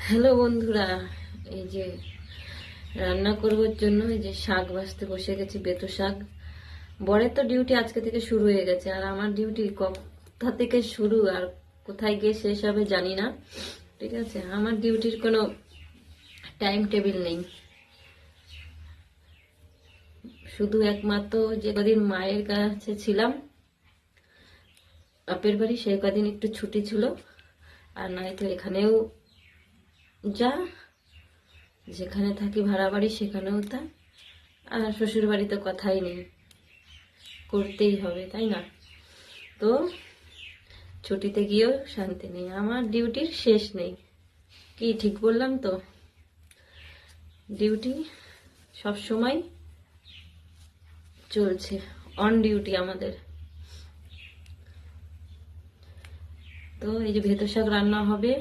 Hello বন্ধুরা, এই যে রান্না করবার জন্য এই যে শাক ভাজতে বসে গেছি, বেতো শাক। বরের তো ডিউটি আজকে থেকে শুরু হয়ে গেছে, আর আমার ডিউটি কোথা থেকে শুরু আর কোথায় গিয়ে শেষ হবে জানি না। ঠিক আছে, আমার ডিউটির কোনো টাইম টেবিল নেই। শুধু একমাত্র যে কদিন মায়ের কাছে ছিলাম, বাপের বাড়ি, সেই কদিন একটু ছুটি ছিল। আর নয় তো এখানেও যা, যেখানে থাকি ভাড়া বাড়ি সেখানেও তা। আর শ্বশুর বাড়ি তো কথাই নেই, করতেই হবে, তাই না? তো ছুটিতে গিয়েও শান্তি নেই, আমার ডিউটির শেষ নেই। কি ঠিক বললাম তো? ডিউটি সব সময় চলছে, অন ডিউটি আমাদের। তো এই যে ভেতো শাক রান্না হবে,